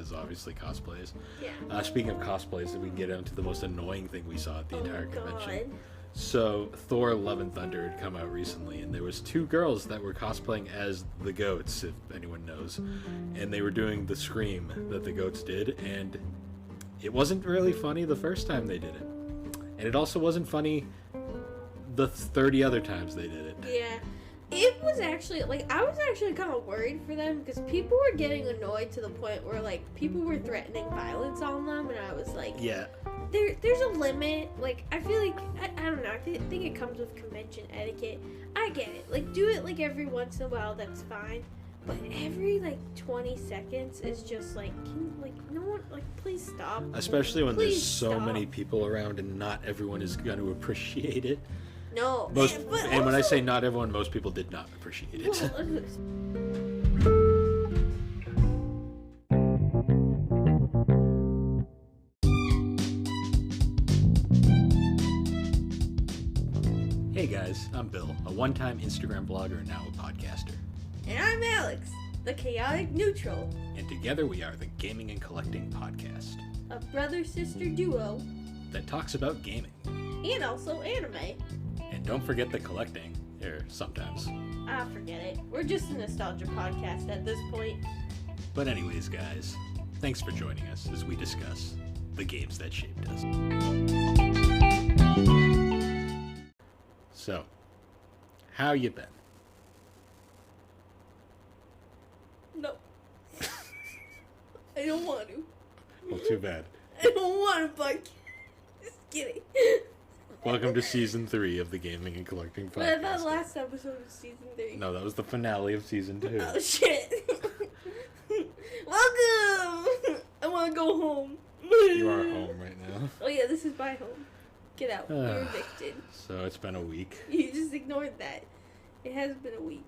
because obviously cosplays. Yeah. Speaking of cosplays, we can get into the most annoying thing we saw at the entire convention. God. So, Thor: Love and Thunder had come out recently, and there was 2 girls that were cosplaying as the goats, if anyone knows, and they were doing the scream that the goats did, and it wasn't really funny the first time they did it, and it also wasn't funny the 30 other times they did it. Yeah. It was actually, like, I was actually kind of worried for them, because people were getting annoyed to the point where, like, people were threatening violence on them, and I was like, Yeah. There's a limit. Like, I feel like, I don't know, I think it comes with convention etiquette. I get it. Like, do it, like, every once in a while, that's fine. But every, like, 20 seconds is just, like, no one, like, please stop. Especially when Please there's so stop. many people around and not everyone is going to appreciate it. No. And when I say not everyone, most people did not appreciate it. Well, Hey guys, I'm Bill, a one-time Instagram blogger and now a podcaster. and I'm Alex, the chaotic neutral, And together we are the Gaming and Collecting Podcast a brother-sister duo, that talks about gaming. and also anime. And don't forget the collecting, or sometimes. Ah, forget it. We're just a nostalgia podcast at this point. But anyways guys, thanks for joining us as we discuss the games that shaped us. So, how you been? No. I don't want to. Well, too bad. I don't want to, but just kidding. Welcome to Season 3 of the Gaming and Collecting But I thought Podcast. last episode was season 3. No, that was the finale of Season 2. Oh, shit. Welcome! I want to go home. You are home right now. Oh, yeah, this is my home. Get out. You're evicted. So it's been a week. You just ignored that. It has been a week.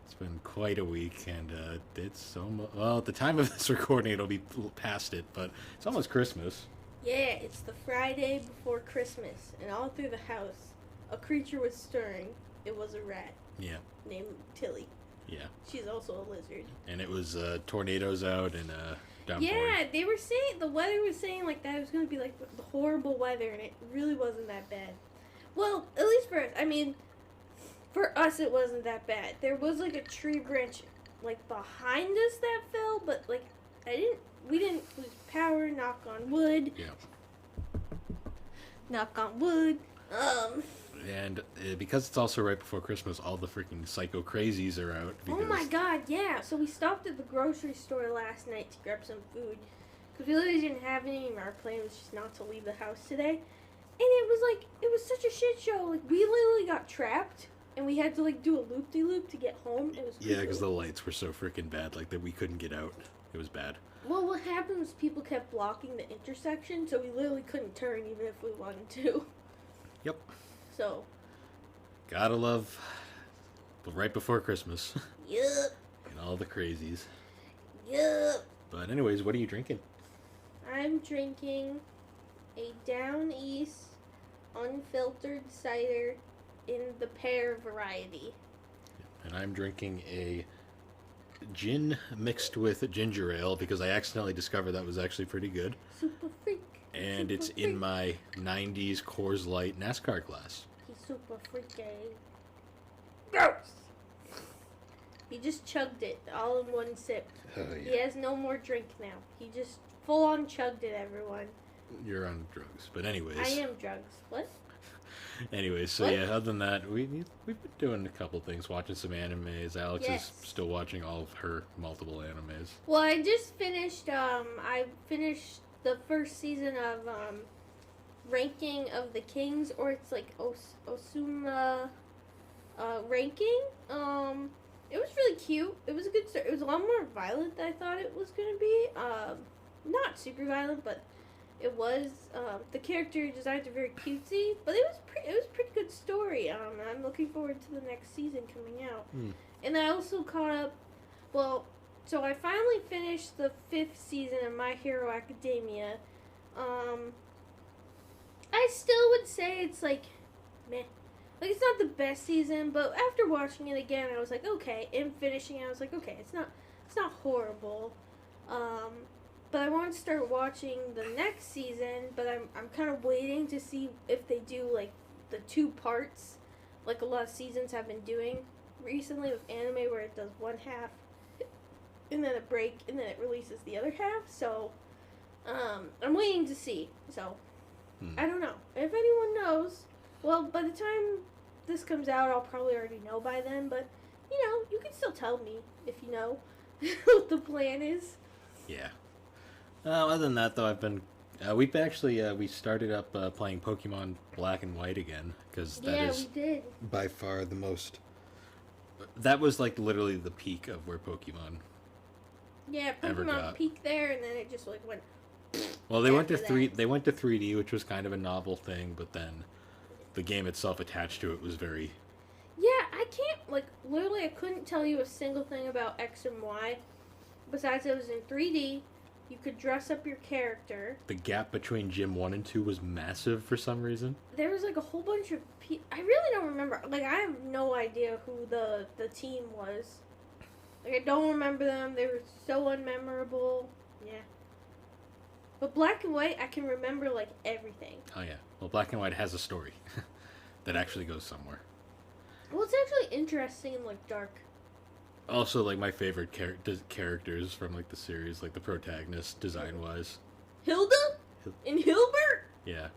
It's been quite a week, and it's so well, at the time of this recording, it'll be past it, but it's almost Christmas. Yeah, it's the Friday before Christmas, and all through the house, a creature was stirring. It was a rat Yeah, named Tilly. yeah. She's also a lizard. And it was tornadoes out and downpouring. Yeah, they were saying, the weather was saying like that it was going to be like the horrible weather, and it really wasn't that bad. Well, at least for us. I mean, for us it wasn't that bad. There was like a tree branch like behind us that fell, but like we didn't lose power, knock on wood. Yeah. Knock on wood. And because it's also right before Christmas, all the freaking psycho crazies are out. Because, Oh my god, yeah. So we stopped at the grocery store last night to grab some food. Because we literally didn't have any, and our plan was just not to leave the house today. And it was such a shit show. Like, we literally got trapped, and we had to, like, do a loop-de-loop to get home. It was Yeah, because the lights were so freaking bad, like, that we couldn't get out. It was bad. Well, what happened was people kept blocking the intersection, so we literally couldn't turn even if we wanted to. Yep. So. Gotta love right before Christmas. Yup. And all the crazies. Yup. But anyways, what are you drinking? I'm drinking a Down East unfiltered cider in the pear variety. And I'm drinking a gin mixed with ginger ale because I accidentally discovered that was actually pretty good. Super freak. And Super it's freak. in my 90s Coors Light NASCAR glass. He's super freaky. Gross! He just chugged it all in one sip. Oh, He has no more drink now. He just full on chugged it, everyone. You're on drugs. But anyways. I am drugs. What? Anyways, so What? yeah, other than that, we've been doing a couple things, watching some animes. Alex Yes. is still watching all of her multiple animes. Well, I just finished, I finished the first season of, Ranking of the Kings, or it's like Osuna, Ranking. It was really cute. It was a good story. It was a lot more violent than I thought it was going to be. Not super violent, but it was. The character designs are very cutesy, but it was a pretty good story. I'm looking forward to the next season coming out. And I also caught up. Well, so I finally finished the 5th season of My Hero Academia. I still would say it's like, meh. Like, it's not the best season, but after watching it again, I was like, okay. And finishing it, I was like, okay, it's not horrible. but I want to start watching the next season. But I'm kind of waiting to see if they do like the 2 parts, like a lot of seasons have been doing recently with anime, where it does one half and then a break and then it releases the other half. So I'm waiting to see. So I don't know if anyone knows. Well, by the time this comes out, I'll probably already know by then. But you can still tell me if you know what the plan is. Yeah. Other than that, though, I've been. We've actually we started up playing Pokemon Black and White again because that is we did. by far the most. That was like literally the peak of where Pokemon. Yeah, ever Pokemon got. peaked there, and then it just like went. Well, they went to after 3. that. They went to 3D, which was kind of a novel thing, but then the game itself attached to it was very. Yeah, I can't literally. I couldn't tell you a single thing about X and Y, besides it was in 3D. You could dress up your character. The gap between Gym 1 and 2 was massive for some reason. There was like a whole bunch of I really don't remember. Like, I have no idea who the team was. Like, I don't remember them. They were so unmemorable. Yeah. But Black and White, I can remember like everything. Oh yeah. Well, Black and White has a story that actually goes somewhere. Well, it's actually interesting and like dark. Also, like my favorite characters from like the series, like the protagonist design wise. Hilda and Hilbert. Yeah.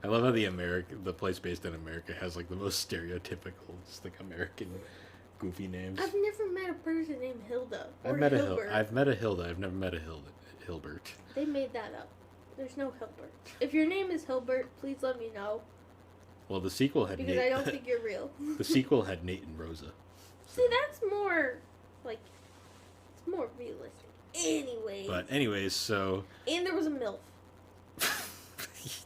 I love how the place based in America has like the most stereotypical, just like American goofy names. I've never met a person named Hilda or I've met Hilbert. I've met a Hilda. I've never met a Hilbert. They made that up. There's no Hilbert. If your name is Hilbert, please let me know. Well, the sequel had Because I don't think you're real. The sequel had Nate and Rosa. See, that's more, like, it's more realistic. Anyways, so... And there was a MILF.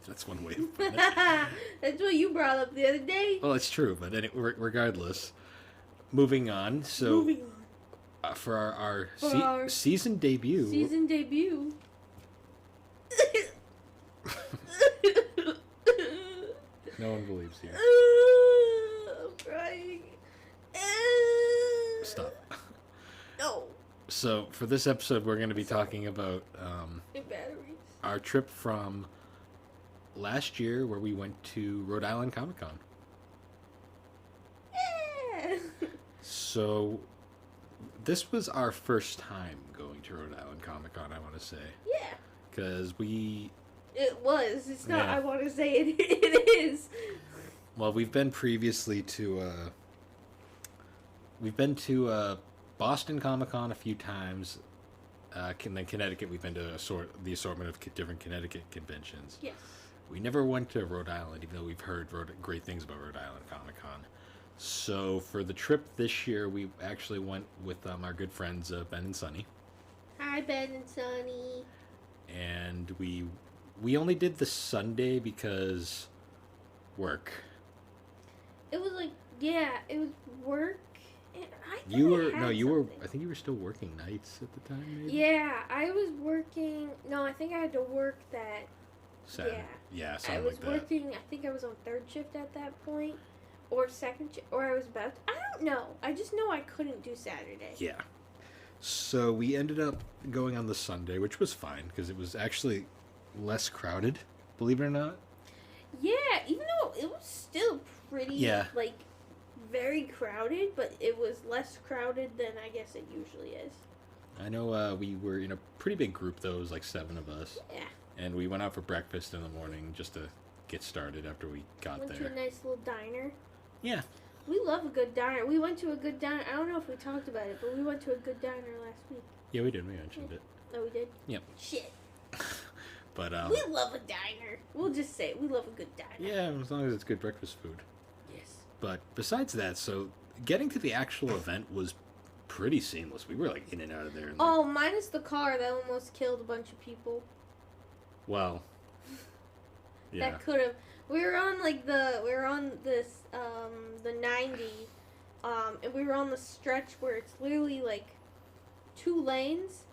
That's one way of putting it. That's what you brought up the other day. Well, it's true, but regardless. Moving on, so... for our season debut... Season debut. No one believes you. I'm crying. Stop. No. So, for this episode, we're going to be talking about our trip from last year where we went to Rhode Island Comic Con. Yeah. So, this was our first time going to Rhode Island Comic Con, I want to say. Yeah. Because we... It was. It's not, Yeah. I want to say it. It is. Well, we've been previously to... We've been to Boston Comic Con a few times. And then Connecticut, we've been to the assortment of different Connecticut conventions. Yes. We never went to Rhode Island, even though we've heard great things about Rhode Island Comic Con. So for the trip this year, we actually went with our good friends Ben and Sunny. Hi, Ben and Sunny. And we only did the Sunday because work. It was like, yeah, it was work. And I I think you were still working nights at the time, maybe? Yeah, I was working. No, I think I had to work that. Saturday. Yeah, I something was like that. working. I think I was on third shift at that point, or second shift, or I was about. I don't know. I just know I couldn't do Saturday. Yeah. So we ended up going on the Sunday, which was fine because it was actually less crowded, believe it or not. Yeah, even though it was still pretty, like, very crowded, but it was less crowded than I guess it usually is. I know we were in a pretty big group, though. It was like 7 of us. Yeah. And we went out for breakfast in the morning just to get started after we got there. Went to a nice little diner. Yeah. We love a good diner. We went to a good diner. I don't know if we talked about it, but we went to a good diner last week. Yeah, we did. We mentioned it. Oh, we did? Yep. Shit. But we love a diner. We'll just say it. We love a good diner. Yeah, as long as it's good breakfast food. Yes. But besides that, so getting to the actual event was pretty seamless. We were like in and out of there. And, oh, minus the car that almost killed a bunch of people. Well. Yeah. That could have. We were on this the 90, and we were on the stretch where it's literally like 2 lanes,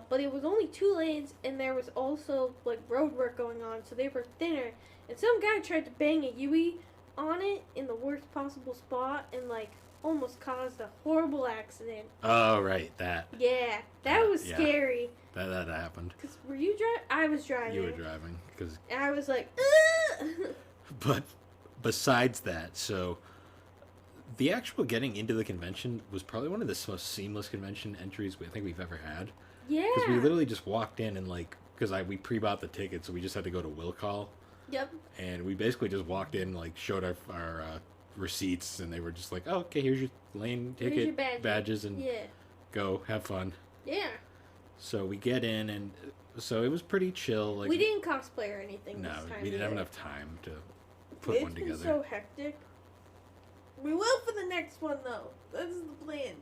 but it was only 2 lanes, and there was also like road work going on, so they were thinner. And some guy tried to bang a Yui on it in the worst possible spot, and like almost caused a horrible accident. Oh, right, that. Yeah, that was scary. That happened. Cause were you driving? I was driving. You were driving, because. And I was like, But besides that, so the actual getting into the convention was probably one of the most seamless convention entries I think we've ever had. Yeah. Because we literally just walked in and we pre-bought the tickets, so we just had to go to will call. Yep. And we basically just walked in, showed our receipts, and they were just like, "Oh, okay, here's your lane ticket, Here's your badges, and go have fun." Yeah. So we get in, and so it was pretty chill. We didn't cosplay or anything. No, this time we didn't have enough time to put one together. It's been so hectic. We will for the next one, though. That's the plan.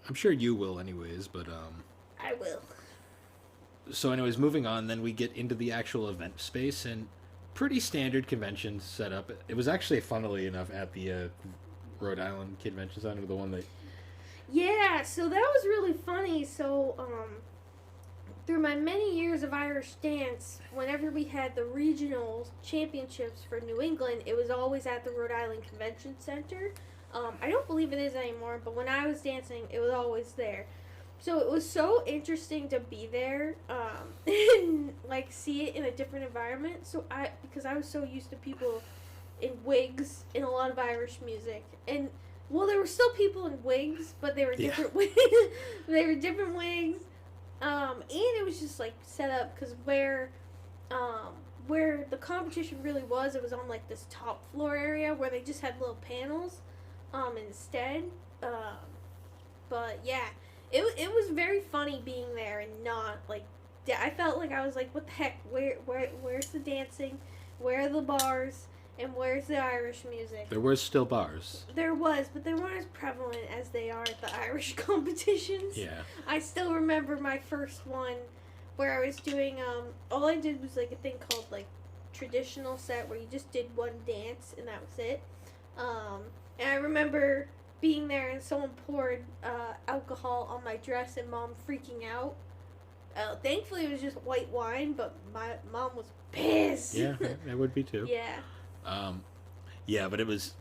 I'm sure you will, anyways. But I will. So, anyways, moving on. Then we get into the actual event space, and pretty standard convention setup. It was actually, funnily enough, at the Rhode Island Convention Center, the one that. Yeah, so that was really funny. So, through my many years of Irish dance, whenever we had the regional championships for New England, it was always at the Rhode Island Convention Center. I don't believe it is anymore, but when I was dancing, it was always there. So it was so interesting to be there, and see it in a different environment. Because I was so used to people in wigs in a lot of Irish music, and there were still people in wigs, but they were different wigs. They were different wigs, and it was just set up because where the competition really was, it was on this top floor area where they just had little panels, instead. But yeah. It was very funny being there and not I felt like I was what the heck, where's the dancing, where are the bars, and where's the Irish music? There were still bars. There was, but they weren't as prevalent as they are at the Irish competitions. Yeah. I still remember my first one where I was doing all I did was a thing called traditional set where you just did one dance and that was it. And I remember being there and someone poured alcohol on my dress and Mom freaking out. Thankfully it was just white wine, but my mom was pissed. Yeah, I would be too. Yeah. Yeah, but it was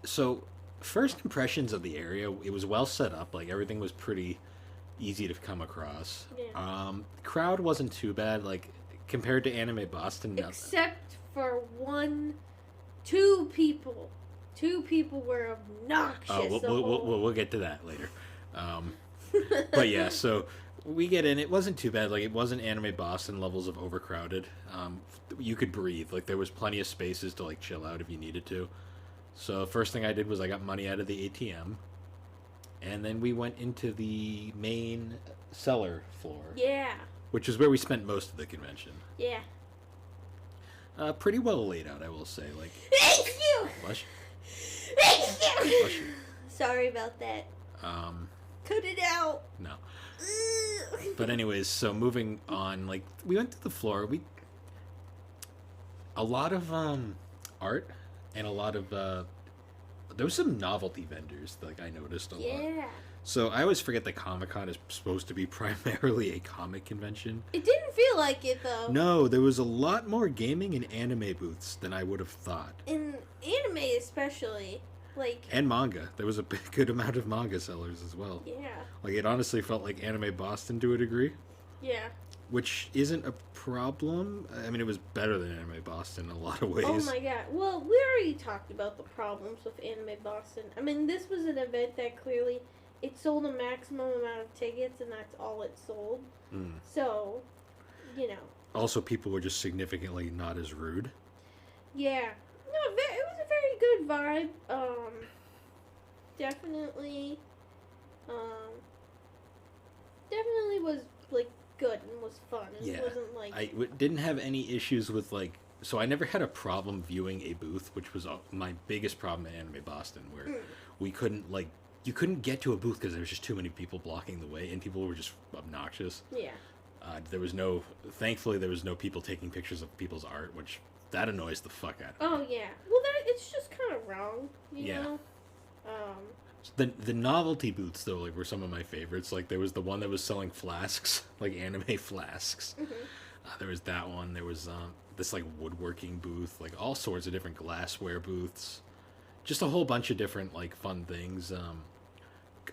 so first impressions of the area, it was well set up, everything was pretty easy to come across. Yeah. Crowd wasn't too bad, compared to Anime Boston. Except for two people. Two people were obnoxious. We'll get to that later. But yeah, so we get in. It wasn't too bad. It wasn't Anime Boston levels of overcrowded. You could breathe. There was plenty of spaces to chill out if you needed to. So first thing I did was I got money out of the ATM, and then we went into the main cellar floor. Yeah. Which is where we spent most of the convention. Yeah. Pretty well laid out, I will say. Thank you. Blush. Thank you. Sorry about that. Cut it out. No. But anyways, so moving on, we went to the floor. A lot of art and a lot of there was some novelty vendors I noticed a lot. Yeah. So I always forget that Comic Con is supposed to be primarily a comic convention. It didn't feel like it though. No, there was a lot more gaming and anime booths than I would have thought. In anime especially. And manga. There was a good amount of manga sellers as well. Yeah. It honestly felt like Anime Boston to a degree. Yeah. Which isn't a problem. I mean, it was better than Anime Boston in a lot of ways. Oh my god. Well, we already talked about the problems with Anime Boston. I mean, this was an event that clearly it sold a maximum amount of tickets, and that's all it sold. Mm. So, Also, people were just significantly not as rude. Yeah. No, it was a very good vibe. Definitely was good and was fun. It wasn't I didn't have any issues with so I never had a problem viewing a booth, which was my biggest problem at Anime Boston, where we couldn't you couldn't get to a booth because there was just too many people blocking the way, and people were just obnoxious. Yeah. Thankfully there was no people taking pictures of people's art, which that annoys the fuck out of me. Oh yeah. Well, it's just kind of wrong, you know. The novelty booths though were some of my favorites. There was the one that was selling flasks, anime flasks. Mm-hmm. There was that one. There was this woodworking booth, all sorts of different glassware booths. just a whole bunch of different like fun things.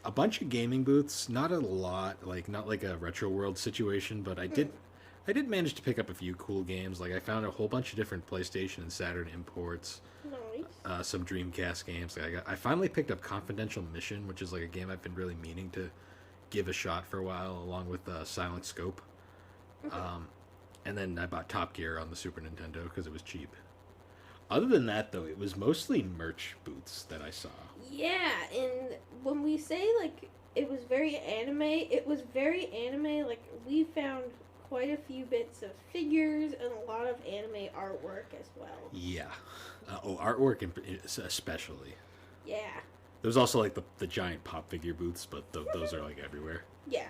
A bunch of gaming booths, not a lot, like not like a retro world situation, but I did manage to pick up a few cool games. Like I found a whole bunch of different PlayStation and Saturn imports, Nice. some Dreamcast games. Like I finally picked up Confidential Mission, which is like a game I've been really meaning to give a shot for a while, along with Silent Scope. And then I bought Top Gear on the Super Nintendo because it was cheap. Other than that, though, it was mostly merch booths that I saw. Yeah, and when we say like it was very anime, it was very anime. Like we found quite a few bits of figures and a lot of anime artwork as well. Yeah. Artwork especially. Yeah. There was also like the giant pop figure booths, but those are like everywhere. Yeah.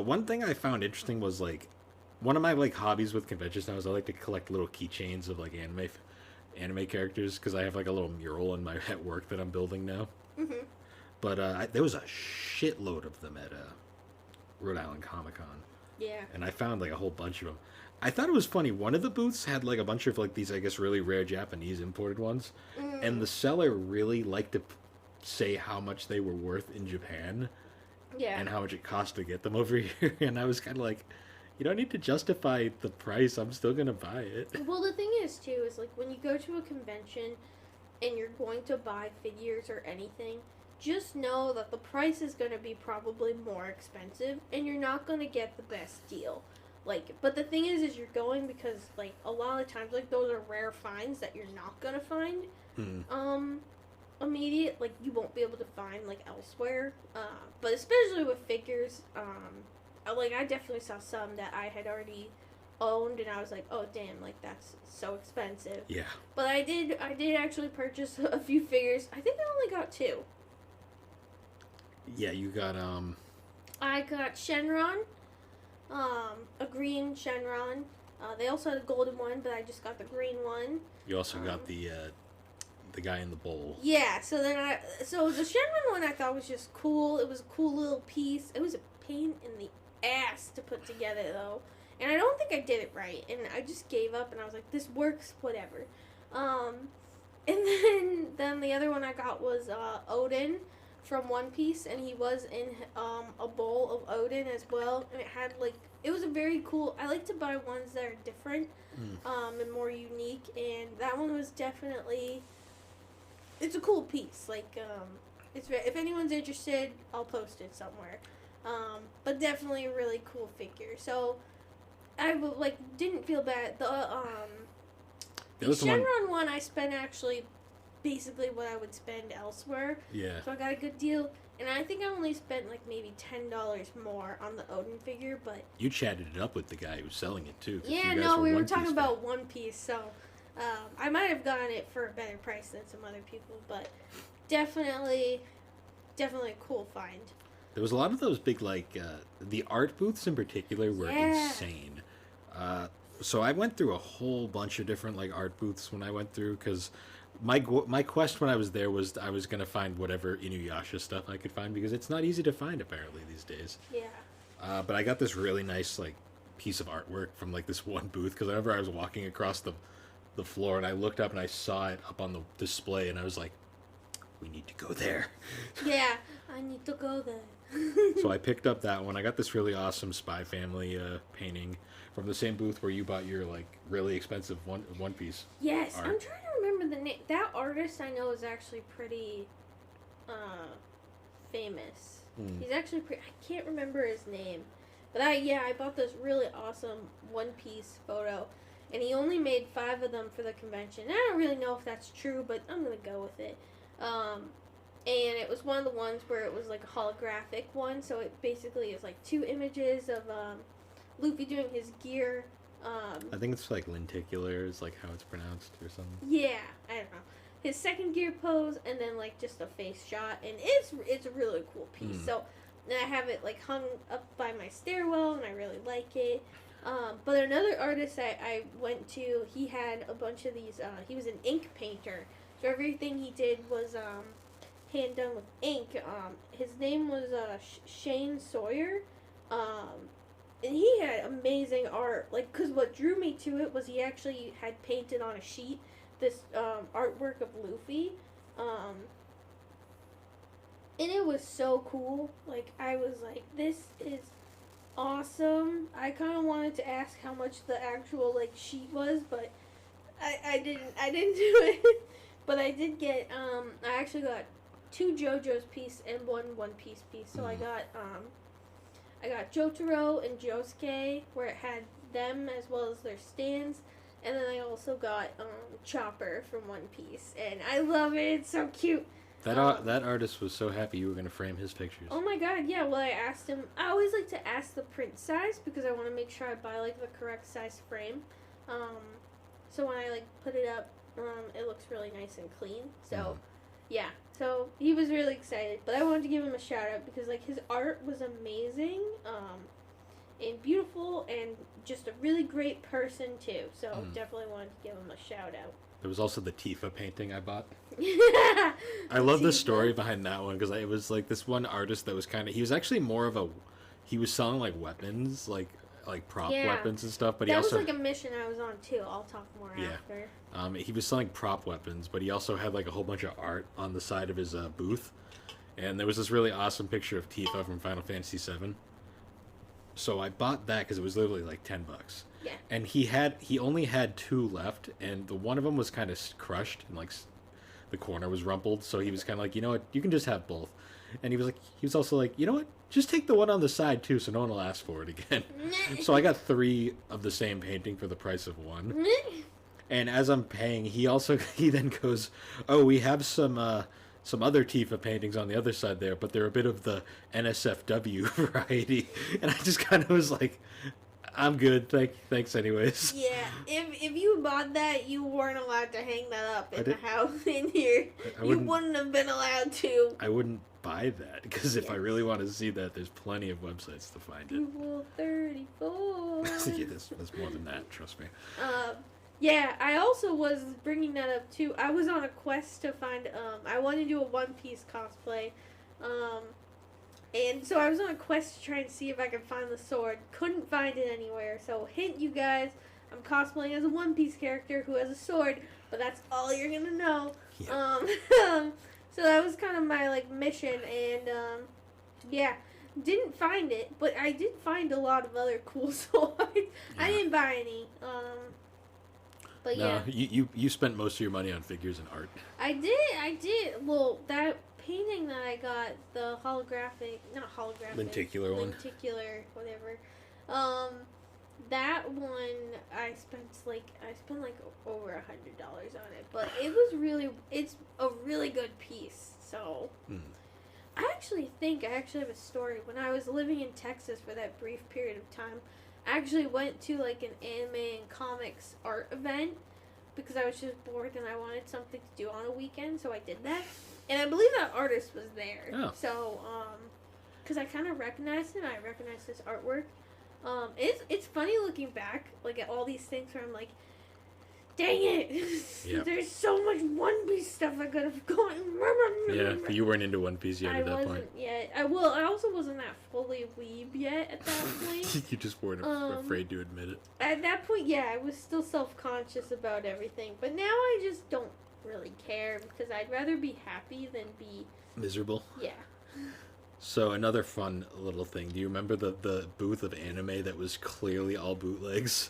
One thing I found interesting was like one of my like hobbies with conventions now is I like to collect little keychains of like anime characters because I have like a little mural in my at work that I'm building now. Mhm. But there was a shitload of them at Rhode Island Comic Con, Yeah. and I found like a whole bunch of them. I thought it was funny. One of the booths had like a bunch of like these, I guess, really rare Japanese imported ones, and the seller really liked to say how much they were worth in Japan Yeah. and how much it cost to get them over here. And I was kind of like, you don't need to justify the price. I'm still gonna buy it. Well, the thing is too is like when you go to a convention and you're going to buy figures or anything, just know that the price is going to be probably more expensive and you're not going to get the best deal. Like, but the thing is you're going because like a lot of times like those are rare finds that you're not going to find immediate, like you won't be able to find like elsewhere. But especially with figures, like I definitely saw some that I had already owned and I was like, oh damn, like that's so expensive. Yeah. But I did actually purchase a few figures. I think I only got 2. Yeah, you got I got Shenron, a green Shenron. They also had a golden one, but I just got the green one. You also got the guy in the bowl. Yeah, so the Shenron one I thought was just cool. It was a cool little piece. It was a pain in the ass to put together though. And I don't think I did it right. And I just gave up and I was like, this works, whatever. And then the other one I got was Odin from One Piece, and he was in a bowl of Odin as well. And it had like, it was a very cool, I like to buy ones that are different and more unique. And that one was definitely, it's a cool piece. Like, if anyone's interested, I'll post it somewhere. But definitely a really cool figure. So I didn't feel bad. The Shenron one I spent actually basically what I would spend elsewhere. Yeah. So I got a good deal, and I think I only spent like maybe $10 more on the Odin figure, but You chatted it up with the guy who's selling it too. 'Cause yeah, you guys no, we were One talking Piece about One Piece, so I might have gotten it for a better price than some other people, but definitely a cool find. There was a lot of those big, like, the art booths in particular were insane. So I went through a whole bunch of different, like, art booths when I went through, because my quest when I was there was I was going to find whatever Inuyasha stuff I could find, because it's not easy to find, apparently, these days. Yeah. But I got this really nice, like, piece of artwork from, like, this one booth, because whenever I was walking across the floor, and I looked up and I saw it up on the display, and I was like, we need to go there. Yeah, I need to go there. So I picked up that one. I got this really awesome Spy Family painting from the same booth where you bought your like really expensive One Piece. Yes, art. I'm trying to remember the name. That artist I know is actually pretty famous. He's actually pretty. I can't remember his name, but I bought this really awesome One Piece photo, and he only made 5 of them for the convention. And I don't really know if that's true, but I'm gonna go with it. And it was one of the ones where it was like a holographic one, so it basically is like 2 images of Luffy doing his gear. I think it's like lenticular is like how it's pronounced or something. Yeah, I don't know. His second gear pose, and then like just a face shot, and it's a really cool piece. So and I have it like hung up by my stairwell, and I really like it. But another artist I went to, he had a bunch of these. He was an ink painter, so everything he did was hand done with ink. His name was Shane Sawyer, and he had amazing art. Like, cause what drew me to it was he actually had painted on a sheet this artwork of Luffy, And it was so cool. Like, I was like, this is awesome. I kind of wanted to ask how much the actual, like, sheet was, but I didn't do it. But I did get, I actually got 2 JoJo's piece and 1 One Piece piece. So I got Jotaro and Josuke, where it had them as well as their stands. And then I also got Chopper from One Piece, and I love it. It's so cute. That artist was so happy you were going to frame his pictures. Oh my god, yeah. Well, I asked him. I always like to ask the print size because I want to make sure I buy like the correct size frame. So when I like put it up, it looks really nice and clean. So, yeah. So he was really excited, but I wanted to give him a shout out because like his art was amazing, and beautiful, and just a really great person too. So definitely wanted to give him a shout out. There was also the Tifa painting I bought. I love the story behind that one because it was like this one artist that was he was actually more of he was selling like weapons, like prop weapons and stuff, but he also... That was like a mission I was on too. I'll talk more after. He was selling prop weapons, but he also had like a whole bunch of art on the side of his booth. And there was this really awesome picture of Tifa from Final Fantasy VII. So I bought that because it was literally like $10. Yeah. And he only had 2 left, and the one of them was kind of crushed, and like the corner was rumpled. So he was kind of like, you know what, you can just have both. And he was also like, you know what, just take the one on the side too, so no one will ask for it again. So I got 3 of the same painting for the price of 1. And as I'm paying, he then goes, oh, we have some other Tifa paintings on the other side there, but they're a bit of the NSFW variety. And I just kind of was like, I'm good, thanks anyways. Yeah, if you bought that, you weren't allowed to hang that up in the house in here. You wouldn't have been allowed to. I wouldn't buy that, because if I really want to see that, there's plenty of websites to find it. Rule 34. Yeah, that's more than that, trust me. Yeah, I also was bringing that up too. I was on a quest to find, I wanted to do a One Piece cosplay, and so I was on a quest to try and see if I could find the sword. Couldn't find it anywhere, so hint you guys, I'm cosplaying as a One Piece character who has a sword, but that's all you're gonna know. Yeah. So that was kind of my, like, mission, and, yeah. Didn't find it, but I did find a lot of other cool swords. Yeah. I didn't buy any, but no, yeah. You spent most of your money on figures and art. I did. Well, that painting that I got, the not holographic. Lenticular one. Lenticular, whatever. That one, I spent like over $100 on it. But it's a really good piece, so. I actually have a story. When I was living in Texas for that brief period of time, I actually went to like an anime and comics art event because I was just bored and I wanted something to do on a weekend, so I did that. And I believe that artist was there. Oh. So, because I kind of recognized him, I recognized his artwork. It's funny looking back, like at all these things where I'm like, dang it! Yep. There's so much One Piece stuff I could have gotten. Yeah, but you weren't into One Piece yet at that point. Yeah, I also wasn't that fully weeb yet at that point. You just weren't afraid to admit it. At that point, yeah, I was still self-conscious about everything. But now I just don't really care because I'd rather be happy than be... miserable? Yeah. So another fun little thing. Do you remember the booth of anime that was clearly all bootlegs?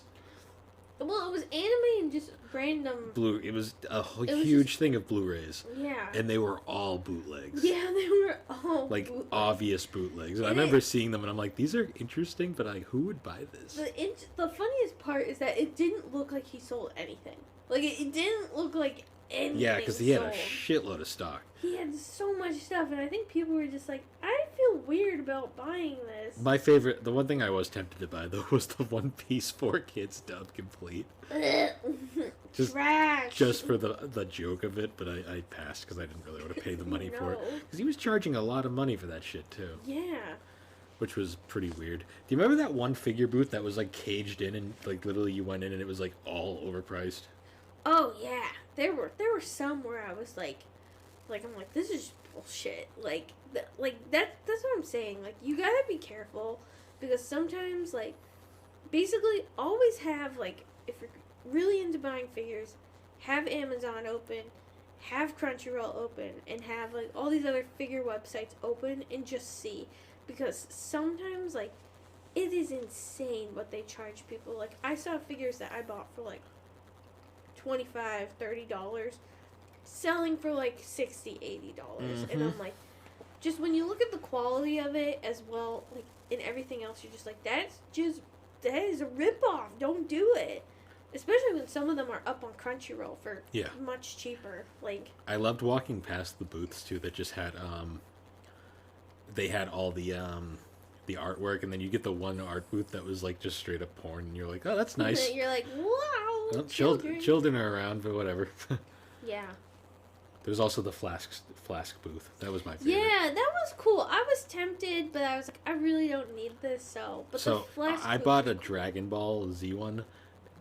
Well, it was anime and just random... It was a huge thing of Blu-rays. Yeah. And they were all bootlegs. Yeah, they were all like, bootlegs. Obvious bootlegs. And I remember seeing them and I'm like, these are interesting, but like, who would buy this? The funniest part is that it didn't look like he sold anything. Like, it didn't look like anything. Yeah, because he had a shitload of stock. He had so much stuff, and I think people were just like, I feel weird about buying this. My favorite, the one thing I was tempted to buy, though, was the One Piece 4Kids dub complete. Trash. Just for the joke of it, but I passed because I didn't really want to pay the money for it. Because he was charging a lot of money for that shit, too. Yeah. Which was pretty weird. Do you remember that one figure booth that was, like, caged in and, like, literally you went in and it was, like, all overpriced? Oh, yeah. There were some where I was like, I'm like, this is bullshit. That's what I'm saying. Like, you gotta be careful because sometimes, like, basically always have, like, if you're really into buying figures, have Amazon open have Crunchyroll open and have like all these other figure websites open and just see, because sometimes like it is insane what they charge people. Like I saw figures that I bought for like $25-$30 selling for like $60-$80, and I'm like, just when you look at the quality of it as well, like in everything else, you're just like, that is a ripoff. Don't do it. Especially when some of them are up on Crunchyroll for much cheaper. Like, I loved walking past the booths too that just had they had all the artwork, and then you get the one art booth that was like just straight up porn, and you're like, oh, that's nice. You're like, wow, well, children are around, but whatever. Yeah. There's also the flask booth. That was my favorite. Yeah, that was cool. I was tempted, but I was like, I really don't need this. So the flask I booth bought a was cool. Dragon Ball Z one.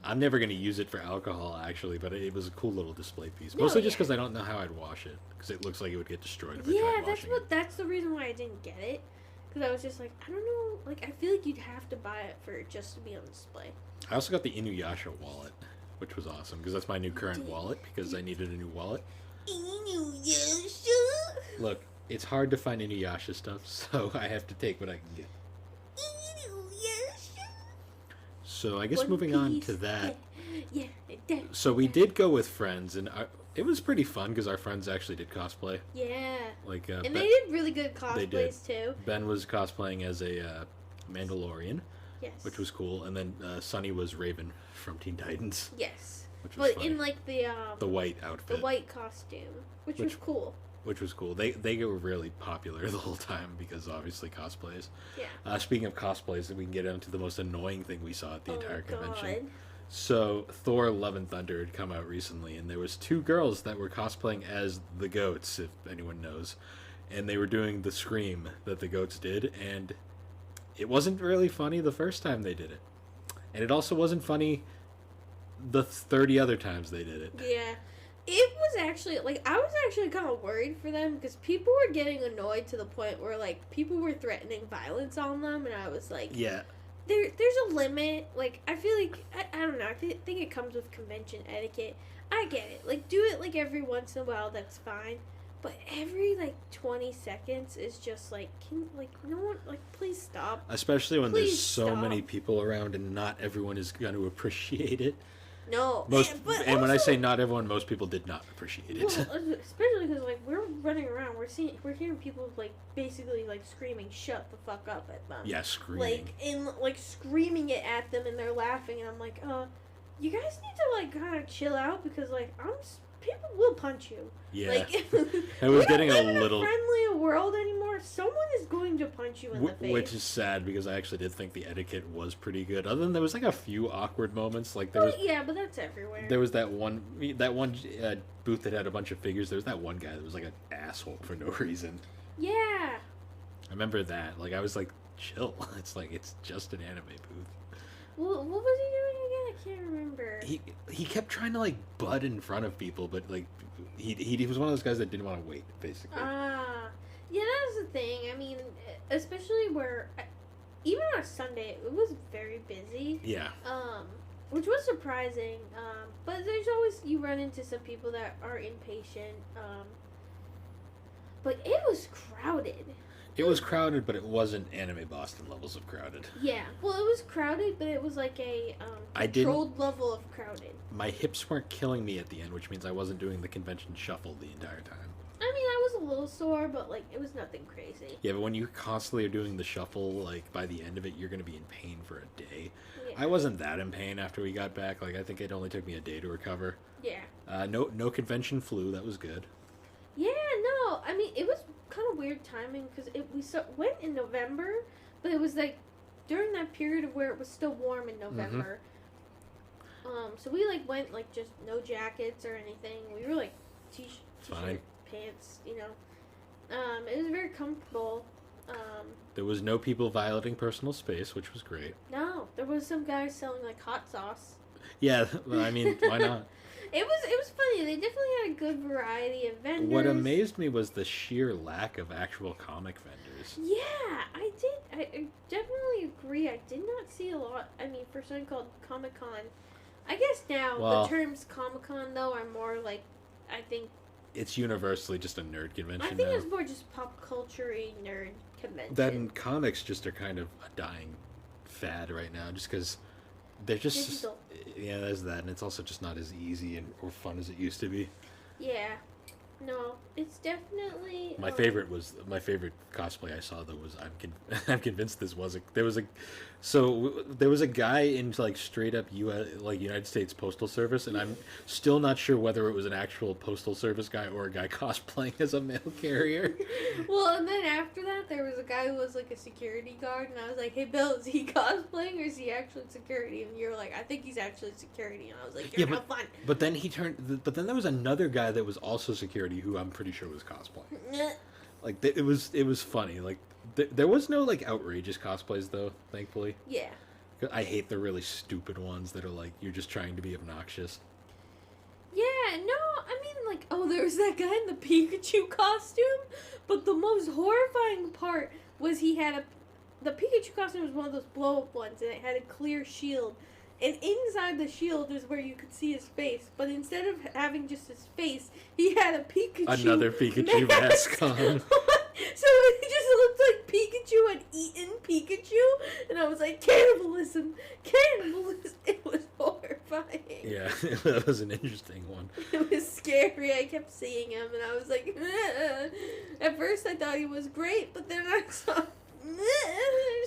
I'm never going to use it for alcohol, actually, but it was a cool little display piece. Mostly just because I don't know how I'd wash it, because it looks like it would get destroyed if I tried washing it. That's the reason why I didn't get it. Because I was just like, I don't know, like, I feel like you'd have to buy it for it just to be on display. I also got the Inuyasha wallet, which was awesome, because that's my new current wallet, because I needed a new wallet. Inuyasha? Look, it's hard to find Inuyasha stuff, so I have to take what I can get. Inuyasha? So I guess moving on to that. Yeah. So we did go with friends, and it was pretty fun because our friends actually did cosplay. Yeah. Like, and they did really good cosplays too. Ben was cosplaying as a Mandalorian. Yes. Which was cool, and then Sunny was Raven from Teen Titans. Yes. Which was funny. In like the white outfit. The white costume, which was cool. Which was cool. They were really popular the whole time because obviously cosplays. Yeah. Speaking of cosplays, we can get into the most annoying thing we saw at the entire convention. God. So Thor: Love and Thunder had come out recently, and there was two girls that were cosplaying as the goats, if anyone knows, and they were doing the scream that the goats did, and it wasn't really funny the first time they did it, and it also wasn't funny the 30 other times they did it. Yeah. It was actually, like, I was actually kind of worried for them because people were getting annoyed to the point where, like, people were threatening violence on them, and I was like, yeah. There's a limit. Like, I feel like, I don't know, I think it comes with convention etiquette. I get it. Like, do it, like, every once in a while, that's fine. But every, like, 20 seconds is just, like, no one, like, please stop. Especially when there's so many people around and not everyone is going to appreciate it. No. And when I say not everyone, most people did not appreciate it. Well, especially because, like, we're running around, we're hearing people, like, basically, like, screaming, shut the fuck up at them. Yeah, screaming. Like, screaming it at them, and they're laughing, and I'm like, you guys need to, like, kind of chill out, because, like, people will punch you. Yeah. Like, I was getting a little... We don't live in a friendly world anymore. Someone is going to punch you in the face. Which is sad, because I actually did think the etiquette was pretty good. Other than there was, like, a few awkward moments. Like, there was... Yeah, but that's everywhere. There was that one booth that had a bunch of figures. There was that one guy that was, like, an asshole for no reason. Yeah. I remember that. Like, I was like, chill. It's like, it's just an anime booth. Well, what was he doing again? I can't remember. He kept trying to, like, butt in front of people, but, like, he was one of those guys that didn't want to wait, basically. Yeah, that's the thing. I mean, especially where, even on a Sunday, it was very busy. Yeah. Which was surprising. But there's always, you run into some people that are impatient. But it was crowded. It was crowded, but it wasn't Anime Boston levels of crowded. Yeah. Well, it was crowded, but it was like a controlled level of crowded. My hips weren't killing me at the end, which means I wasn't doing the convention shuffle the entire time. I mean, I was a little sore, but, like, it was nothing crazy. Yeah, but when you constantly are doing the shuffle, like, by the end of it, you're going to be in pain for a day. Yeah. I wasn't that in pain after we got back. Like, I think it only took me a day to recover. Yeah. No convention flu. That was good. Yeah, no. I mean, it was kind of weird timing because we went in November, but it was, like, during that period of where it was still warm in November. Mm-hmm. So we, like, went, like, just no jackets or anything. We were, like, t-shirt, pants, you know. It was very comfortable. There was no people violating personal space, which was great. No, there was some guys selling, like, hot sauce. Yeah, well, I mean, why not? It was funny. They definitely had a good variety of vendors. What amazed me was the sheer lack of actual comic vendors. Yeah, I did. I definitely agree. I did not see a lot. I mean, for something called Comic Con. I guess now the terms Comic Con, though, are more like, I think, it's universally just a nerd convention I think now. it's more just pop culture-y nerd convention. Then comics just are kind of a dying fad right now, just because they're just Digital. yeah, there's that, and it's also just not as easy or fun as it used to be. Yeah. No, it's definitely My favorite cosplay I saw though was I'm convinced there was a guy in like straight up United States Postal Service, and I'm still not sure whether it was an actual Postal Service guy or a guy cosplaying as a mail carrier. Well, and then after that, there was a guy who was like a security guard, and I was like, "Hey, Bill, is he cosplaying or is he actually security?" And you were like, "I think he's actually security," and I was like, "You're not fun." But then but then there was another guy that was also security who I'm pretty sure was cosplaying. Like it was funny. Like there was no like outrageous cosplays though, thankfully. Yeah. I hate the really stupid ones that are like you're just trying to be obnoxious. Yeah, no, I mean, like, oh, there was that guy in the Pikachu costume, but the most horrifying part was the Pikachu costume was one of those blow-up ones, and it had a clear shield, and inside the shield is where you could see his face, but instead of having just his face, he had a Pikachu Another Pikachu mask on. So it just looked like Pikachu had eaten Pikachu, and I was like, cannibalism! It was horrifying. Yeah, that was an interesting one. It was scary. I kept seeing him, and I was like, at first I thought he was great, but then I saw.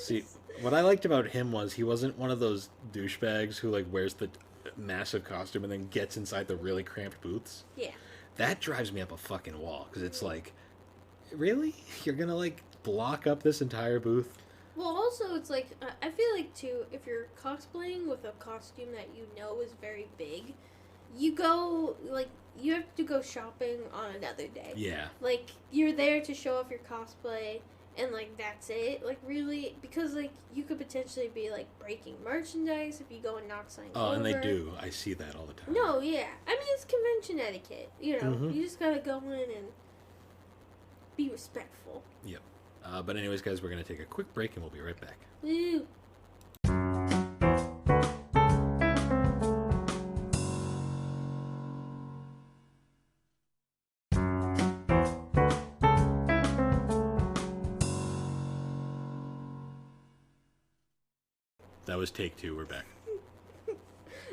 See, what I liked about him was he wasn't one of those douchebags who like wears the massive costume and then gets inside the really cramped booths. Yeah. That drives me up a fucking wall because it's like, really? You're gonna like block up this entire booth? Well, also, it's like, I feel like, too, if you're cosplaying with a costume that you know is very big, you have to go shopping on another day. Yeah. Like, you're there to show off your cosplay, and, like, that's it. Like, really, because, like, you could potentially be, like, breaking merchandise if you go and knock something over. Oh, and they do. I see that all the time. No, yeah. I mean, it's convention etiquette. You know, Mhm. you just gotta go in and be respectful. Yep. But anyways, guys, we're going to take a quick break and we'll be right back. Woo. That was take 2. We're back.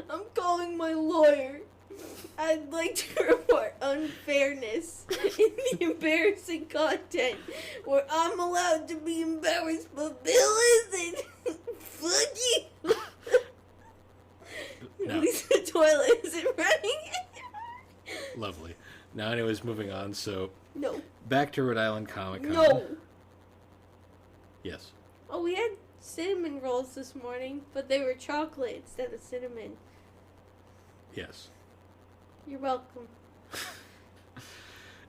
I'm calling my lawyer. I'd like to report unfairness in the embarrassing content where I'm allowed to be embarrassed, but Bill isn't. Fuck you. No. At least the toilet isn't running. Lovely. Now, anyways, moving on. So, No. back to Rhode Island Comic Con. No. Yes. Oh, we had cinnamon rolls this morning, but they were chocolate instead of cinnamon. Yes. You're welcome.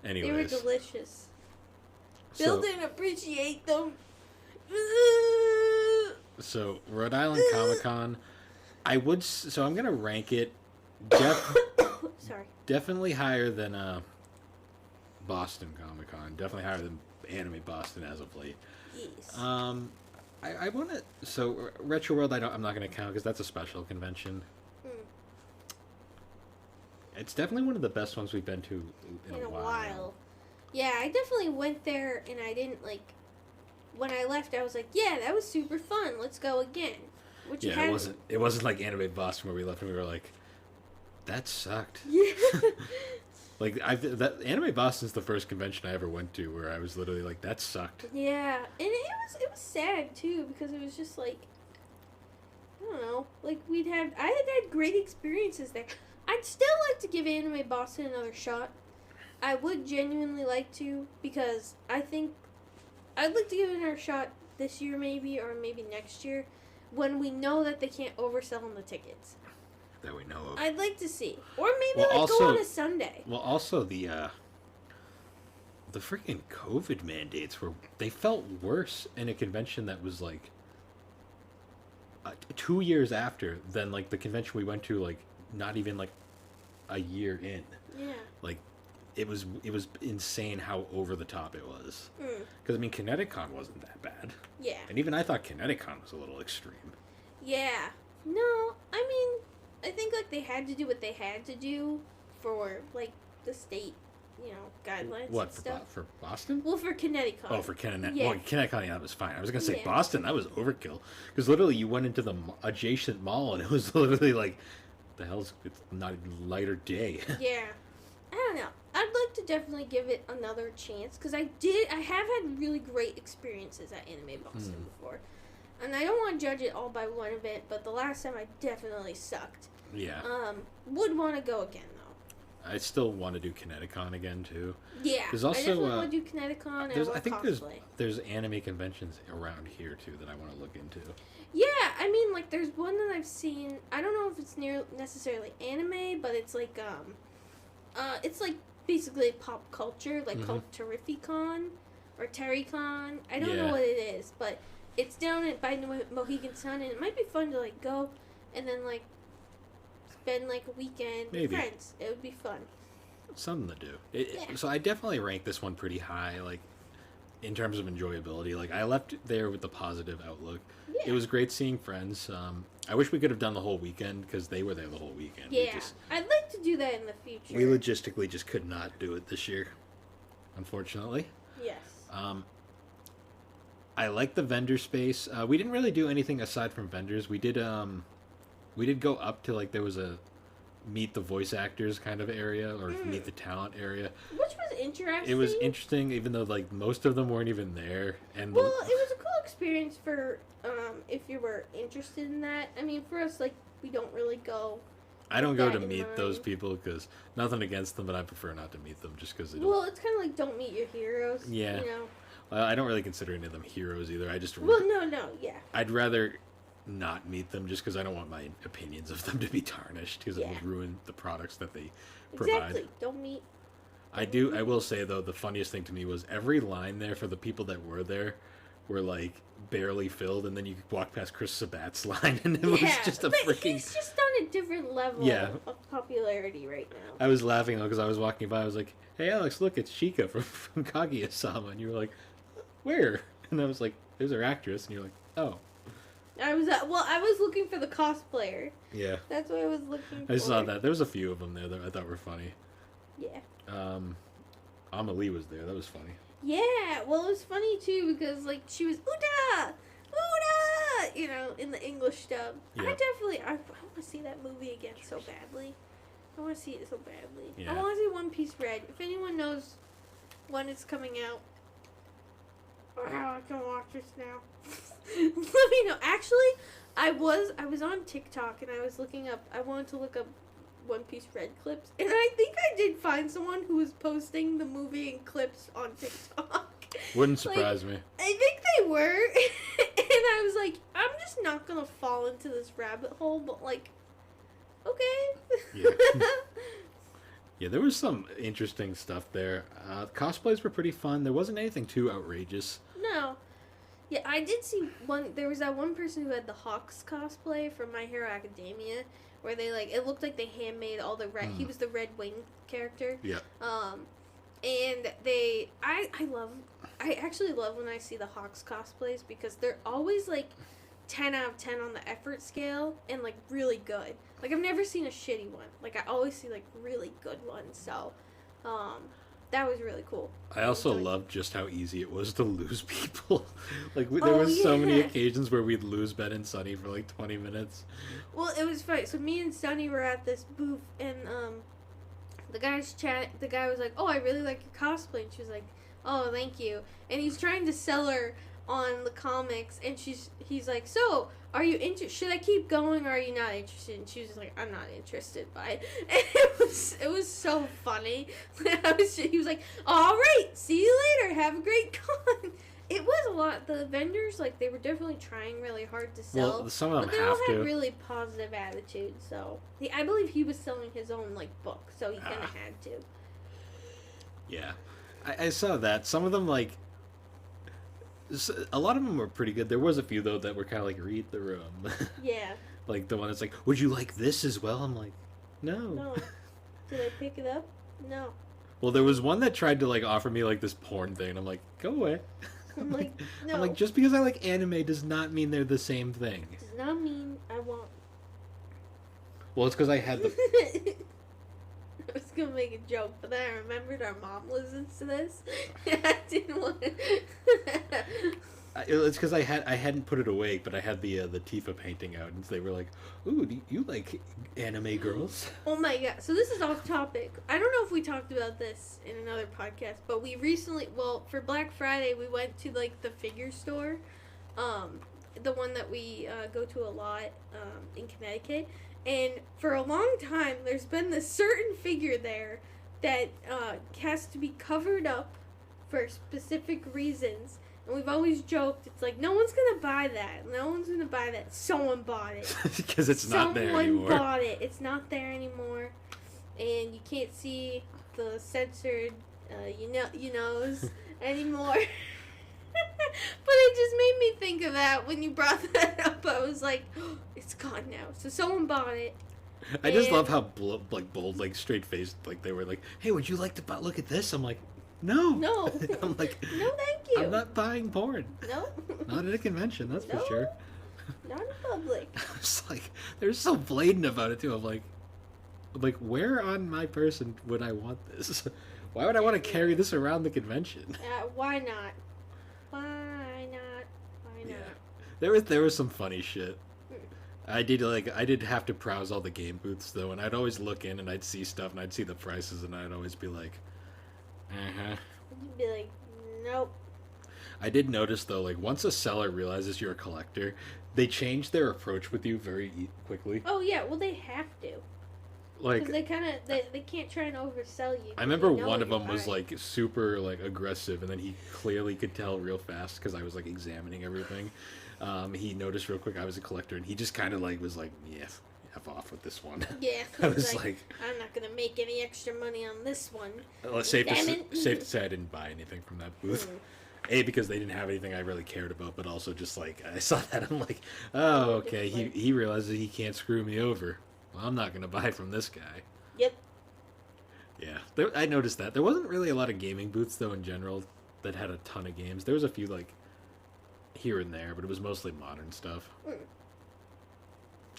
Anyways. They were delicious. So, Bill didn't appreciate them. so Rhode Island Comic Con, I'm going to rank it Sorry. definitely higher than Boston Comic Con. Definitely higher than Anime Boston as of late. Yes. I want to. So Retro World, I'm not going to count because that's a special convention. It's definitely one of the best ones we've been to in a while. Yeah, I definitely went there, and I didn't when I left, I was like, yeah, that was super fun. Let's go again. Which Yeah, it wasn't like Anime Boston where we left and we were like, that sucked. Yeah. Like that Anime Boston's the first convention I ever went to where I was literally like, that sucked. Yeah, and it was sad too because it was just like, I don't know, like I had great experiences there. I'd still like to give Anime Boston another shot. I would genuinely like to because I think I'd like to give it another shot this year maybe or maybe next year when we know that they can't oversell on the tickets. That we know of. I'd like to see. Or maybe go also, on a Sunday. Well, also the freaking COVID mandates they felt worse in a convention that was like 2 years after than like the convention we went to like not even like a year in. Yeah. Like it was insane how over the top it was. Mm. Because I mean, ConnecticCon wasn't that bad. Yeah. And even I thought ConnecticCon was a little extreme. Yeah. No, I mean, I think like they had to do what they had to do for like the state guidelines What and stuff. for Boston? Well, for Connecticut. Oh, for Connecticut. Yeah. Well, Connecticut, yeah, that was fine. I was gonna say Yeah. Boston. That was overkill because literally you went into the adjacent mall and it was literally like, the hell's it's not even light or day. Yeah. I don't know. I'd like to definitely give it another chance because I have had really great experiences at Anime Boston before. And I don't want to judge it all by one event, but the last time I definitely sucked. Yeah. Would want to go again though. I still want to do Kineticon again too. Yeah. There's also, I definitely want to do Kineticon and I think cosplay. there's anime conventions around here too that I want to look into. Yeah, I mean, like, there's one that I've seen. I don't know if it's necessarily anime, but it's like basically pop culture, like called Terrificon or Terrycon. I don't know what it is, but it's down by Mohegan Sun, and it might be fun to like go and then like spend like a weekend with friends. It would be fun. Something to do. So I definitely rank this one pretty high, like in terms of enjoyability. Like I left there with the positive outlook. Yeah. It was great seeing friends. I wish we could have done the whole weekend because they were there the whole weekend. Yeah, I'd like to do that in the future. We logistically just could not do it this year, unfortunately. Yes. I like the vendor space. We didn't really do anything aside from vendors. We did go up to like there was a meet the voice actors kind of area or meet the talent area, which was interesting. It was interesting, even though like most of them weren't even there. And well, it was a cool experience for if you were interested in that. I mean, for us, like we don't really go. I don't go to meet those people because nothing against them, but I prefer not to meet them just because. Well, it's kind of like don't meet your heroes. Yeah. You know. I don't really consider any of them heroes either. I just. Well, no, yeah. I'd rather not meet them just because I don't want my opinions of them to be tarnished because it would ruin the products that they provide. Exactly. Don't meet. I will say though, the funniest thing to me was every line there for the people that were there were like barely filled, and then you walk past Chris Sabat's line, and it was just a freaking. He's just on a different level of popularity right now. I was laughing though because I was walking by. I was like, "Hey, Alex, look, it's Chica from Kaguya-sama," and you were like, "Where?" And I was like, "There's our actress," and you're like, "Oh." I was looking for the cosplayer. Yeah. That's what I was looking for. I saw that. There was a few of them there that I thought were funny. Yeah. Amelie was there. That was funny. Yeah. Well, it was funny too because like she was Uda, you know, in the English dub. Yeah. I want to see that movie again so badly. I want to see it so badly. Yeah. I want to see One Piece Red. If anyone knows when it's coming out, or how I can watch this now. Let me know. Actually, I was on TikTok and I wanted to look up One Piece Red clips, and I think I did find someone who was posting the movie in clips on TikTok. Wouldn't surprise me. I think they were, and I was like, I'm just not gonna fall into this rabbit hole, but like, okay. Yeah. Yeah, there was some interesting stuff there. Cosplays were pretty fun. There wasn't anything too outrageous. No. Yeah, I did see one. There was that one person who had the Hawks cosplay from My Hero Academia, where they like it looked like they handmade all the red. He was the Red Wing character. Yeah. And I actually love when I see the Hawks cosplays because they're always like 10 out of 10 on the effort scale and like really good. Like I've never seen a shitty one. Like I always see like really good ones. So, that was really cool. I also loved just how easy it was to lose people. Like there were so many occasions where we'd lose Ben and Sunny for like 20 minutes. Well, it was funny. So me and Sunny were at this booth, and the guy was like, "Oh, I really like your cosplay," and she was like, "Oh, thank you." And he's trying to sell her on the comics, and he's like, "So, are you should I keep going, or are you not interested?" And she was like, "I'm not interested by it." And it was so funny. He was like, "All right, see you later. Have a great con." It was a lot. The vendors, like, they were definitely trying really hard to sell. Well, some of them but they all had really positive attitudes. So I believe he was selling his own like book, so he kind of had to. Yeah, I saw that. Some of them like. A lot of them were pretty good. There was a few though that were kind of like read the room. Yeah. Like the one that's like, would you like this as well? I'm like, no. No. Did I pick it up? No. Well, there was one that tried to like offer me like this porn thing. And I'm like, go away. I'm like, no. I'm like, just because I like anime does not mean they're the same thing. Does not mean I want. Well, it's because I had the. I was gonna make a joke, but then I remembered our mom listens to this. I didn't want to. It's because I hadn't put it away, but I had the Tifa painting out, and they were like, "Ooh, do you like anime girls?" Oh my god! So this is off topic. I don't know if we talked about this in another podcast, but we recently, for Black Friday, we went to like the figure store, the one that we go to a lot in Connecticut, and for a long time, there's been this certain figure there that has to be covered up for specific reasons. And we've always joked, it's like, no one's going to buy that. No one's going to buy that. Someone bought it. Because it's not there anymore. Someone bought it. It's not there anymore. And you can't see the censored, you knows anymore. But it just made me think of that when you brought that up. I was like, oh, it's gone now. So someone bought it. I just love how bold, like straight-faced, like they were like, hey, would you like to look at this? I'm like, no. I'm like, no, thank you. I'm not buying porn. No. Not at a convention, that's for sure. Not in public. It's like, they're so blatant about it too. I'm like, where on my person would I want this? Why would I want to carry this around the convention? Why not? Why not? Yeah. There was some funny shit. I did have to browse all the game booths though, and I'd always look in and I'd see stuff and I'd see the prices and I'd always be like, You'd be like, nope. I did notice though, like once a seller realizes you're a collector, they change their approach with you very quickly. Oh yeah, well they have to. Like because they can't try and oversell you. I remember one of them was like super like aggressive, and then he clearly could tell real fast because I was like examining everything. He noticed real quick I was a collector, and he just kind of like was like, yeah, F off with this one. Yeah, I was like, I'm not gonna make any extra money on this one. Safe to say I didn't buy anything from that booth. A, because they didn't have anything I really cared about, but also just like I saw that, I'm like, oh, okay, he realizes he can't screw me over. Well, I'm not gonna buy from this guy. Yep. Yeah, I noticed that there wasn't really a lot of gaming booths though in general that had a ton of games. There was a few like here and there, but it was mostly modern stuff.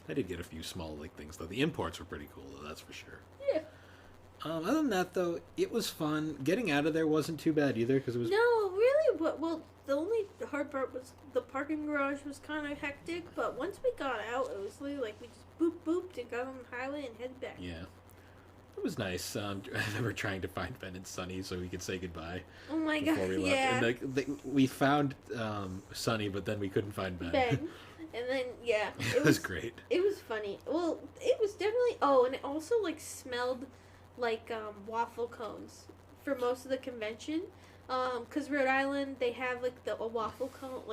I did get a few small like things though. The imports were pretty cool though, that's for sure. Yeah. Other than that though, it was fun. Getting out of there wasn't too bad either because it was. No, really. Well, the only hard part was the parking garage was kind of hectic. But once we got out, it was really like we just booped and got on the highway and headed back. Yeah. It was nice. I remember trying to find Ben and Sunny so we could say goodbye. Oh my god! We left. Yeah. And we found Sunny, but then we couldn't find Ben. And then yeah, it was great. It was funny. Well, it was definitely. Oh, and it also like smelled like waffle cones for most of the convention. Cause Rhode Island they have like a waffle cone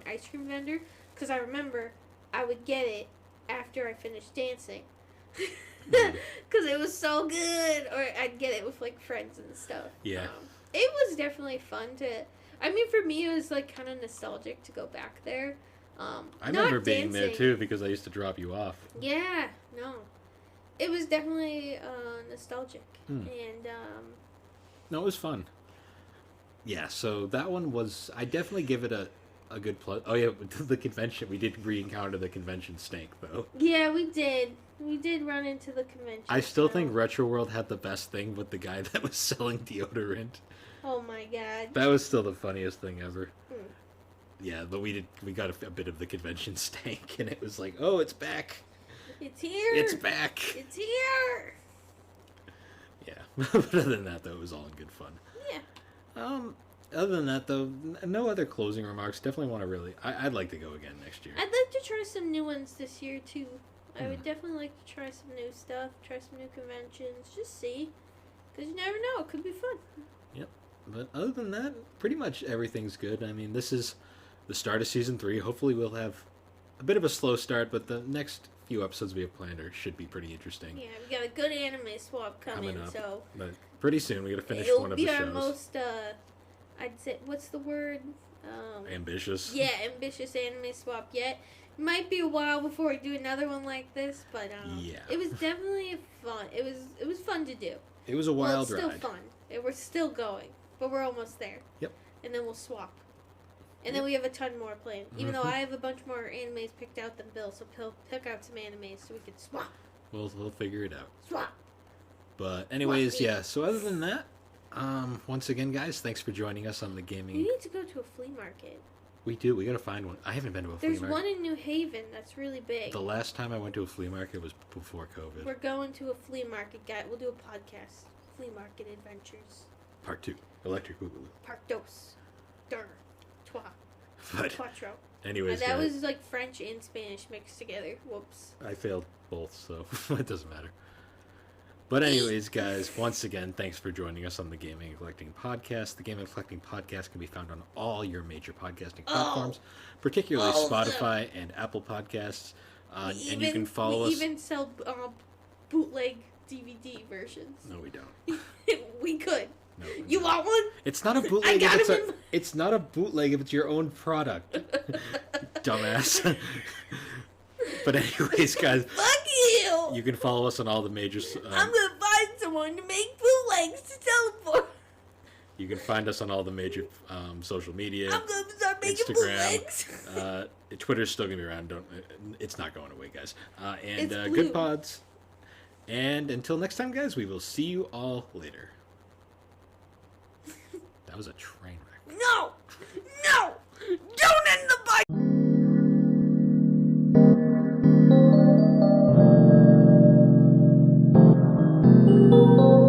ice cream vendor. Cause I remember I would get it after I finished dancing. Because it was so good, or I'd get it with like friends and stuff. Yeah, it was definitely fun to. I mean, for me, it was like kind of nostalgic to go back there. I remember being there too because I used to drop you off. Yeah, no, it was definitely nostalgic, and no, it was fun. Yeah, so that one was. I definitely give it a good plus. Oh yeah, the convention we did re-encounter the convention stank though. Yeah, we did. We did run into the convention. I still think Retro World had the best thing with the guy that was selling deodorant. Oh my god. That was still the funniest thing ever. Yeah, but we got a bit of the convention stank, and it was like, oh, it's back. It's here. It's back. It's here. Yeah, but other than that, though, it was all in good fun. Yeah. Other than that, though, no other closing remarks. Definitely want to really. I'd like to go again next year. I'd like to try some new ones this year too. I would definitely like to try some new stuff, try some new conventions, just see. Because you never know, it could be fun. Yep. But other than that, pretty much everything's good. I mean, this is the start of Season 3. Hopefully we'll have a bit of a slow start, but the next few episodes we have planned should be pretty interesting. Yeah, we got a good anime swap coming up. So but pretty soon we got to finish one of the shows. It'll be our most, I'd say, what's the word? Ambitious. Yeah, ambitious anime swap yet. Might be a while before we do another one like this, but yeah, it was definitely fun. It was fun to do. It was a wild ride. It's ride. Still fun. We're still going, but we're almost there. Yep. And then we'll swap. And then we have a ton more planned. Even though I have a bunch more animes picked out than Bill, so he'll pick out some animes so we can swap. We'll figure it out. Swap. But anyways, What yeah. So other than that, once again, guys, thanks for joining us on the We gaming. need to go to a flea market. We do. We gotta find one. I haven't been to a flea There's market. one in New Haven that's really big. The last time I went to a flea market was before COVID. We're going to a flea market, guy. We'll do a podcast. Flea market adventures. Part 2. Electric Boogaloo. Part dos. Der. Trois. But Quattro. anyways, That guys, was like French and Spanish mixed together. Whoops. I failed both, so it doesn't matter. But anyways, guys, once again, thanks for joining us on the Gaming and Collecting Podcast. The Gaming and Collecting Podcast can be found on all your major podcasting platforms, particularly Spotify and Apple Podcasts. And you can follow us. We even sell bootleg DVD versions. No, we don't. We could. No, You want one? It's not a bootleg. It's not a bootleg if it's your own product, dumbass. But anyways, guys, Fuck you! you can follow us on all the major. I'm gonna find someone to make bootlegs to sell them for. You can find us on all the major social media. I'm gonna start making Instagram. bootlegs. Twitter's still gonna be around. It's not going away, guys. And It's blue. good pods. And until next time, guys, we will see you all later. That was a train wreck. No! No! Don't end the bike! Thank you.